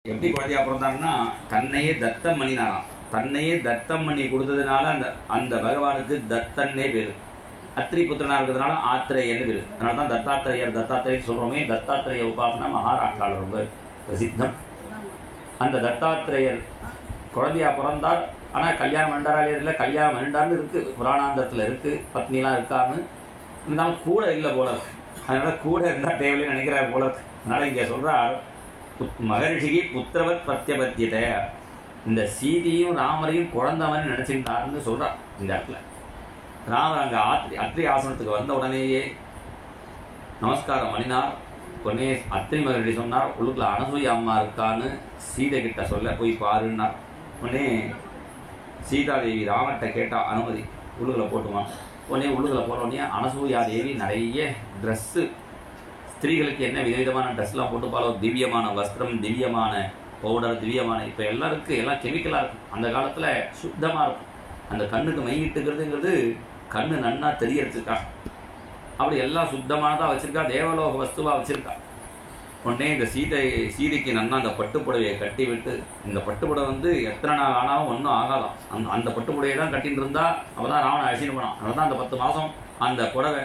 எப்படி குழந்தையா பிறந்தாங்கன்னா தன்னையே தத்தம் பண்ணினாராம். தன்னையே தத்தம் பண்ணி கொடுத்ததுனால அந்த அந்த பகவானுக்கு தத்தன்னே பேரு. அத்ரி புத்திரனா இருக்கிறதுனால ஆத்திரேயன்னு பேரு. அதனால தான் தத்தாத்திரேயர் சொல்றோமே. தத்தாத்திரேய உபாசனா மகாராஷ்டிராவில் ரொம்ப பிரசித்தம். அந்த தத்தாத்திரேயர் குழந்தையா பிறந்தார். ஆனால் கல்யாணம் மண்டாராலே இல்லை, கல்யாணம் மண்டார்னு இருக்கு, புராணாந்தத்தில் இருக்கு, பத்னிலாம் இருக்கான்னு இருந்தாலும் கூட இல்லை போல இருக்கு. அதனால கூட இருந்தால் தேவையில்லை நினைக்கிறார் போல இருக்கு. அதனால இங்கே சொல்றார், மகரிஷிக்கு புத்திரவத் பிரத்யபத்தியத்தை, இந்த சீதையும் ராமரையும் குழந்தவன் நினைச்சிருந்தாருன்னு சொல்றார் இந்த இடத்துல. ராமர் அங்கே அத்ரி ஆசனத்துக்கு வந்த உடனேயே நமஸ்காரம் பண்ணினார். உடனே அத்ரி மகரிஷி சொன்னார், உள்ளுக்குள்ள அனசூயா அம்மா இருக்கான்னு சீதை கிட்ட சொல்ல போய் பாருன்னார். உடனே சீதாதேவி ராமர்கிட்ட கேட்டா அனுமதி, உள்ளுக்குள்ள போட்டுமா. உடனே உள்ளுக்குள்ள போனோடனே அனசூயா தேவி நிறைய ட்ரெஸ்ஸு, ஸ்திரீகளுக்கு என்ன விதவிதமான ட்ரெஸ்லாம் போட்டுப்பாலோ, திவ்யமான வஸ்திரம், திவ்யமான பவுடர், திவ்யமான இப்போ எல்லாருக்கும் எல்லாம் கெமிக்கலாக இருக்கும். அந்த காலத்தில் சுத்தமாக இருக்கும். அந்த கண்ணுக்கு மையிட்டுக்கிறதுங்கிறது கண்ணு நன்னா தெரியறதுக்கா. அப்படி எல்லாம் சுத்தமானதாக வச்சுருக்கா, தேவலோக வஸ்துவாக வச்சுருக்கா. உடனே இந்த சீதைக்கு நன்னா அந்த பட்டுப்புடவையை கட்டி விட்டு, இந்த பட்டுப்புடவை வந்து எத்தனை நாள் ஆனாலும் ஒன்றும் ஆகாதான். அந்த பட்டுப்புடவையை தான் கட்டின்னு இருந்தா அவள் தான் ராவணன் அழிச்சின்னு போனான். அதனால தான் அந்த 10 மாதம் அந்த புடவை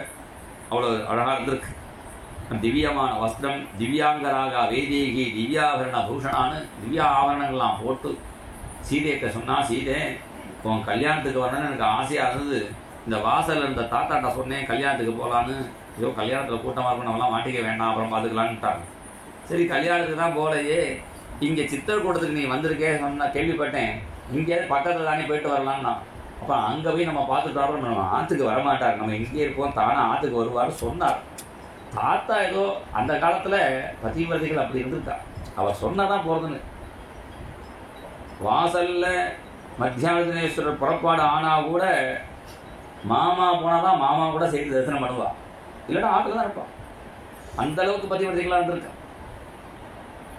அவ்வளோ அழகாக இருந்திருக்கு. திவ்யமான வஸ்திரம், திவ்யாங்கராக வேதேகி திவ்யாபரண பூஷணான்னு திவ்யா ஆபரணங்கள்லாம் போட்டு சீதையிட்ட சொன்னால், சீதை உன் கல்யாணத்துக்கு வரணும்னு எனக்கு ஆசையாக இருந்தது. இந்த வாசலில் இருந்த தாத்தாட்ட சொன்னேன் கல்யாணத்துக்கு போகலான்னு. ஐயோ கல்யாணத்தில் கூட்டமாக இருக்கும், நம்மளாம் மாட்டிக்க வேண்டாம், அப்புறம் பார்த்துக்கலான்ட்டாங்க. சரி கல்யாணத்துக்கு தான் போகலையே, இங்கே சித்திரக்கூடத்துக்கு நீ வந்திருக்கே சொன்னா கேள்விப்பட்டேன், இங்கேயாவது பக்கத்தில் தானே போயிட்டு வரலான்னா. அப்போ அங்கே போய் நம்ம பார்த்துட்டு வரோம், நம்ம ஆற்றுக்கு வரமாட்டார், நம்ம இங்கே இருப்போம், தானே ஆற்றுக்கு வருவார் சொன்னார். தாத்தா ஏதோ அந்த காலத்தில் பதிவர்த்திகள் அப்படி இருந்திருக்கா, அவர் சொன்னதான் போகிறதுன்னு. வாசலில் மத்தியானேஸ்வரர் புறப்பாடு ஆனால் கூட மாமா போனால் தான் மாமா கூட செய்து தரிசனம் பண்ணுவா, இல்லைன்னா ஆற்றுல தான் இருப்பான். அந்த அளவுக்கு பதிவர்த்திகளாக இருந்திருக்கா.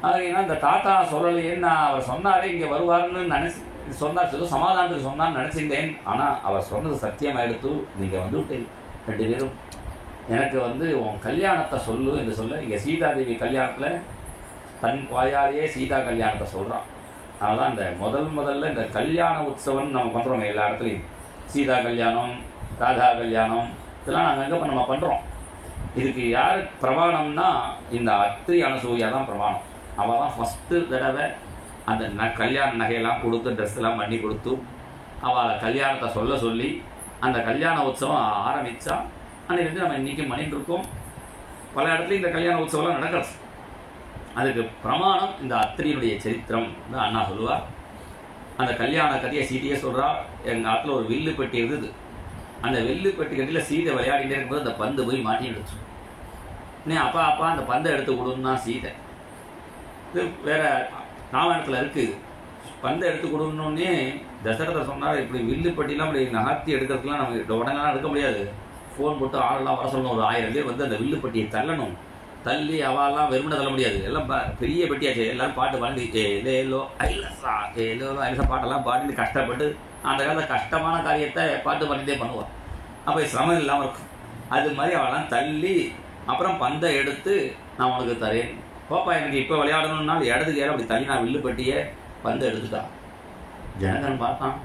அதுனா இந்த தாத்தா சொல்லலையேன்னு நான் அவர் சொன்னாரே இங்கே வருவார்னு நினச்சி சொன்னார், ஏதோ சமாதானத்துக்கு சொன்னான்னு நினச்சிட்டேன். ஆனால் அவர் சொன்னது சத்தியமாக எடுத்து நீங்கள் வந்து விட்டீங்க 2 பேரும். எனக்கு வந்து உன் கல்யாணத்தை சொல்லு என்று சொல்ல, இங்கே சீதாதேவி கல்யாணத்தில் தன் வாயாலேயே சீதா கல்யாணத்தை சொல்கிறான். அதனால் இந்த முதல்ல இந்த கல்யாண உற்சவம் நம்ம பண்ணுறோங்க எல்லா இடத்துலையும். சீதா கல்யாணம், ராதா கல்யாணம், இதெல்லாம் நாங்கள் எங்கே நம்ம பண்ணுறோம். இதுக்கு யார் பிரமாணம்னா இந்த அத்ரி அனசூயா தான் பிரமாணம். அவள் தான் ஃபஸ்ட்டு தடவை அந்த கல்யாண நகையெல்லாம் கொடுத்து ட்ரெஸ்ஸெல்லாம் பண்ணி கொடுத்து அவளை கல்யாணத்தை சொல்ல சொல்லி அந்த கல்யாண உற்சவம் ஆரம்பித்தா. அன்றைக்கு நம்ம இன்றைக்கி பண்ணிட்டு இருக்கோம். பல இடத்துலையும் இந்த கல்யாண உற்சவம்லாம் நடக்கிறது. அதுக்கு பிரமாணம் இந்த அத்திரியினுடைய சரித்திரம் தான் அண்ணா சொல்லுவார். அந்த கல்யாண கதையை சீதையே சொல்கிறா. எங்கள் ஆற்றுல ஒரு வில்லு பெட்டி இருந்தது. அந்த வில்லு பெட்டி கட்டியில் சீதை விளையாடிட்டே இருக்கும்போது அந்த பந்து போய் மாட்டிடுச்சு. நீ அப்பா அந்த பந்தை எடுத்து கொடுன்னா சீதை. இது வேற ராமாயணத்தில் இருக்குது. பந்தை எடுத்து கொடுன்னொன்னே தசரதர் சொன்னார், இப்படி வில்லு பெட்டிலாம் இப்படி நகர்த்தி எடுக்கிறதுக்குலாம் நம்ம உடனேலாம் எடுக்க முடியாது, ஃபோன் போட்டு ஆளெல்லாம் வர சொல்லணும், ஒரு 1000 பேர் வந்து அந்த வில்லு பெட்டியை தள்ளணும். தள்ளி அவெல்லாம் வெறுமனை தள்ள முடியாது, எல்லாம் பெரிய பெட்டியாச்சு. எல்லாரும் பாட்டு பாடி ஏலேலோ ஐலசா பாட்டெல்லாம் பாடிட்டு கஷ்டப்பட்டு அந்த காலத்தில் கஷ்டமான காரியத்தை பாட்டு பண்ணிட்டே பண்ணுவாள். அப்போ சிரமம் இல்லாமல் இருக்கும். அது மாதிரி அவெல்லாம் தள்ளி அப்புறம் பந்தை எடுத்து நான் உனக்கு தரேன், பாப்பா எனக்கு இப்போ விளையாடணும்னாலும் இடத்துக்கு ஏற அப்படி தள்ளி நான் வில்லு பெட்டியை பந்தை எடுத்துட்டான். ஜனகன் பார்த்தான்,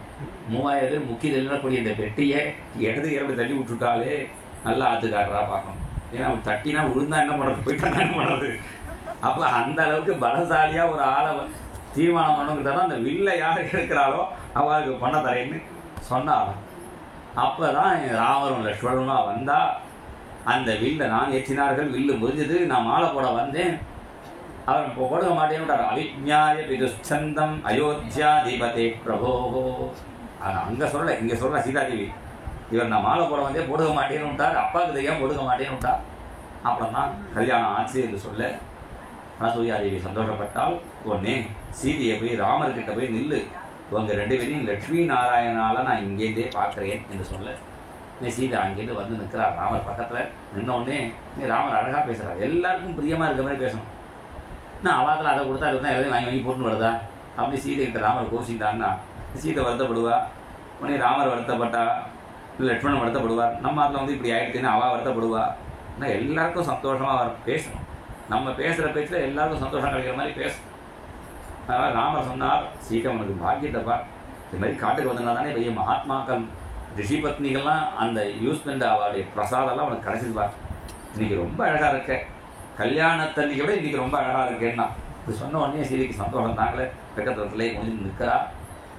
3000 பேர் முக்கிய தள்ளக்கூடிய இந்த பெட்டியை இடத்துக்கு ஏற அப்படி தள்ளி விட்டுட்டாலே நல்லா ஆற்றுக்காரரா பார்க்கணும். ஏன்னா அவன் தட்டினா விழுந்தா என்ன பண்ணுறது, போயிட்டா என்ன பண்ணுறது. அப்போ அந்த அளவுக்கு பலசாலியாக ஒரு ஆளை தீர்மானம் பண்ணுங்கிட்ட தான் அந்த வில்லை யார் எடுக்கிறாளோ அவளுக்கு பண்ண தரேன்னு சொன்னாள். அப்போ தான் ராமரும் லக்ஷ்மணனுமா வந்தால் அந்த வில்லை நான் ஏற்றினார்கள். வில்லு முடிஞ்சது, நான் மாலை போட வந்தேன், அவன் கொடுக்க மாட்டேன்னுட்டார். அவிஜ்ஞாய பிதுச்சந்தம் அயோத்தியாதிபதே பிரபோகோ. அங்கே சொல்ல இங்கே சொல்கிற சீதாதேவி, இவர் நான் மாலை போட வந்தே போடுக்க மாட்டேன்னு விட்டார், அப்பாவுக்கு தெரியாமல் போடுக்க மாட்டேன்னு விட்டார். அப்புறம் தான் கல்யாணம் ஆச்சு என்று சொல்ல அனசூயாதேவி சந்தோஷப்பட்டால். உடனே சீதையை போய் ராமர்கிட்ட போய் நில்லு, இவங்க 2 பேரையும் லட்சுமி நாராயணால நான் இங்கேருந்தே பார்க்குறேன் என்று சொல்ல, நீ சீதை அங்கேருந்து வந்து நிற்கிறார் ராமர் பக்கத்தில். நின்னோடனே நீ ராமர் அழகாக பேசுகிறார், எல்லாருக்கும் பிரியமாக இருக்கிற மாதிரி பேசணும். நான் அவாத்தில் அதை கொடுத்தா இருந்தால் எதையும் வாங்கி போட்டுன்னு வருதா அப்படி சீதைகிட்ட ராமர் கோசிட்டான்னா சீதை வருத்தப்படுவா. உடனே ராமர் வருத்தப்பட்டா, இல்லை லட்சுமணன் வருத்தப்படுவார். நம்ம அதில் வந்து இப்படி ஆகிடுச்சுன்னு அவள் வருத்தப்படுவா. ஆனால் எல்லாருக்கும் சந்தோஷமாக பேசணும். நம்ம பேசுகிற பேச்சில் எல்லாருக்கும் சந்தோஷம் கிடைக்கிற மாதிரி பேசணும். அதனால் ராமர் சொன்னார், சீக்கிரம் உனக்கு பாக்கியத்தைப்பா, இது மாதிரி காட்டுக்கு வந்தனா தானே பெரிய மகாத்மாக்கள் ரிஷி பத்னிகள்லாம் அந்த யூஸ் பண்ண அவருடைய பிரசாதெல்லாம் உனக்கு கிடைச்சிதுப்பா. இன்றைக்கி ரொம்ப அழகாக இருக்க, கல்யாணத்தன்னைக்கு விட இன்றைக்கி ரொம்ப அழகாக இருக்கேன்னா. இது சொன்ன உடனே சீதைக்கு சந்தோஷம் தாங்களே, பக்கத்துலேயே கொஞ்சம் நிற்கிறா.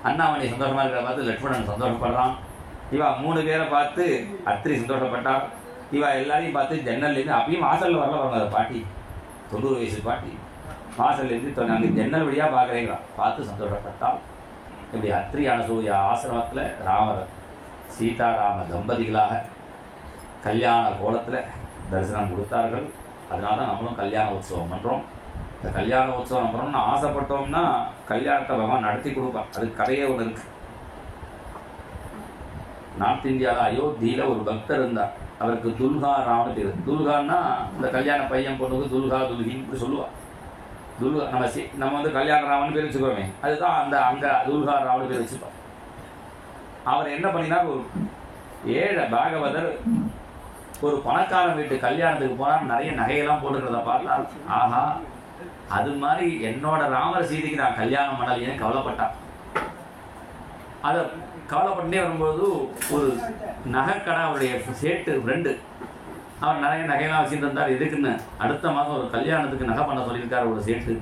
அண்ணாமணி சந்தோஷமாக இருக்கிற பார்த்து லட்சுமணன் சந்தோஷப்படுறான். இவா 3 பேரை பார்த்து அத்திரி சந்தோஷப்பட்டாள். இவா எல்லாரையும் பார்த்து ஜன்னல்லேருந்து அப்பயும் வாசலில் வரல வரல அதை பாட்டி 90 வயசு பாட்டி வாசல்லேருந்து அங்கே ஜன்னல் வழியாக பார்க்குறீங்களா பார்த்து சந்தோஷப்பட்டாள். இப்படி அத்திரி அனசூயா ஆசிரமத்தில் ராமர் சீதாராம தம்பதிகளாக கல்யாண கோலத்தில் தரிசனம் கொடுத்தார்கள். அதனால தான் நம்மளும் கல்யாண உற்சவம் பண்ணுறோம். இந்த கல்யாண உற்சவம் பண்ணணும்னு ஆசைப்பட்டோம்னா கல்யாணத்தை பகவான் நடத்தி கொடுப்பான். அதுக்கு கதையே ஒன்று இருக்குது. நார்த் இந்தியாவில் அயோத்தியில் ஒரு பக்தர் இருந்தார். அவருக்கு துல்கா ராம்னு பேர். துல்கான்னா இந்த கல்யாண பையன் பொண்ணுக்கு துல்கா துல்கின்னு இப்படி சொல்லுவாள். துல்கா நம்ம வந்து கல்யாண ராமன் பேர் வச்சுக்கிறோமே, அதுதான் அங்கே துல்கா ராம்னு பேர் வச்சுப்போம். அவர் என்ன பண்ணினார், ஒரு ஏழை பாகவதர் ஒரு பணக்காரன் வீட்டு கல்யாணத்துக்கு போனால் நிறைய நகையெல்லாம் போட்டுக்கிறத பார்த்தா, ஆஹா அது மாதிரி என்னோட ராமர் சீதைக்கு நான் கல்யாணம் பண்ணலையேன்னு கவலைப்பட்டான். அதை கவலைப்பட்டே வரும்போது ஒரு நகைக்கடை அவருடைய சேட்டு ஃப்ரெண்டு, அவர் நிறைய நகையெல்லாம் வச்சுட்டு இருந்தார். எதுக்குன்னு அடுத்த மாதம் ஒரு கல்யாணத்துக்கு நகை பண்ண சொல்லியிருக்கார் ஒரு சேட்டு.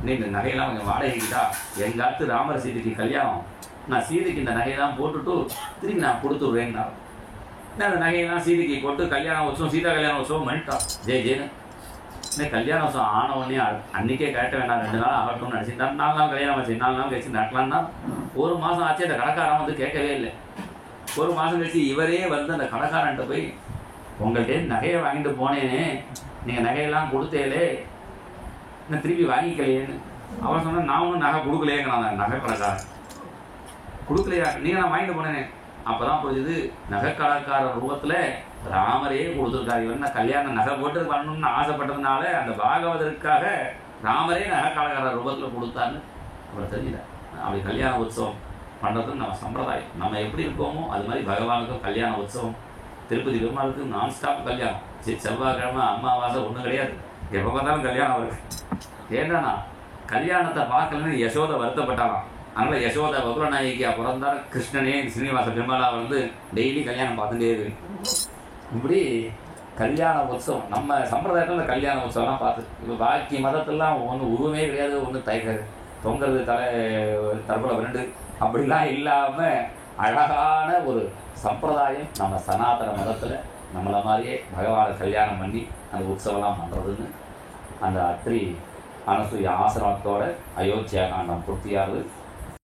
நீங்கள் நகையெல்லாம் கொஞ்சம் வாடகைக்கிட்டா எங்காத்து ராமர் சீதைக்கு கல்யாணம், நான் சீதைக்கு இந்த நகையெல்லாம் போட்டுட்டு திரும்பி நான் கொடுத்து விடுறேன்னா அந்த நகையெல்லாம் சீதைக்கு போட்டு கல்யாண உற்சவம் சீதா கல்யாண உற்சவம் பண்ணிட்டான். ஜெயன்னு இன்னும் கல்யாண உற்சவம் ஆனவொடனே அன்றைக்கே கட்ட வேண்டாம், 2 நாள் ஆகட்டும்னு நினச்சிட்டான். 4 நாள் கல்யாணம் வச்சு 4 நாள் கழிச்சு நடக்கலான்னா 1 மாதம் ஆச்சு. அந்த கடைக்காரன் வந்து கேட்கவே இல்லை. 1 மாதம் கழிச்சு இவரே வந்து அந்த கடைக்காரன்ட்ட போய், உங்கள்கிட்ட நகையை வாங்கிட்டு போனேனே, நீங்கள் நகையெல்லாம் கொடுத்தேலே, இன்னும் திருப்பி வாங்கிக்கலையேன்னு. அவன் சொன்னால் நான் ஒன்றும் நகை கொடுக்கலையேங்க, நான் நகை கடைக்காரன் கொடுக்கலையா, நீங்கள் நான் வாங்கிட்டு போனேனே. அப்போ தான் புரிஞ்சுது, நகை கடைக்காரர் ரூபத்தில் ராமரே கொடுத்துருக்காரு. இவன் கல்யாணம் நகை போட்டு பண்ணணும்னு ஆசைப்பட்டதுனால அந்த பாகவதற்காக ராமரே நகை கடைக்காரர் ரூபத்தில் கொடுத்தான்னு அப்புறம் தெரிஞ்சுட்டார். அப்படி கல்யாண உற்சவம் பண்ணுறது நம்ம சம்பிரதாயம். நம்ம எப்படி இருக்கோமோ அது மாதிரி பகவானுக்கும் கல்யாண உற்சவம். திருப்பதி பெருமாளுக்கு நான் ஸ்டாப் கல்யாணம். செவ்வாய்க்கிழமை அமாவாசை ஒன்றும் கிடையாது, எப்போ பார்த்தாலும் கல்யாணம் இருக்கு. ஏன்னா கல்யாணத்தை பார்க்கலன்னு யசோதை வருத்தப்பட்டாலாம். அதனால் யசோதை பகுலநாயகியா பிறந்தார் கிருஷ்ணனே ஸ்ரீனிவாச பெருமாளா வந்து டெய்லி கல்யாணம் பார்த்துட்டே இருக்கு. இப்படி கல்யாண உற்சவம் நம்ம சம்பிரதாயத்தில் இந்த கல்யாண உற்சவம்லாம் பார்த்து, இப்போ பாக்கி மதத்தெல்லாம் ஒன்று உருவமே கிடையாது, ஒன்று தொங்குறது தற்கொலை 2 அப்படிலாம் இல்லாமல் அழகான ஒரு சம்பிரதாயம் நம்ம சனாதன மதத்தில் நம்மளை மாதிரியே பகவானை கல்யாணம் பண்ணி அந்த உற்சவம்லாம் பண்ணுறதுன்னு அந்த அத்திரி அனசூயா ஆசிரமத்தோட அயோத்தியா காண்டம் பூர்த்தியாகுது.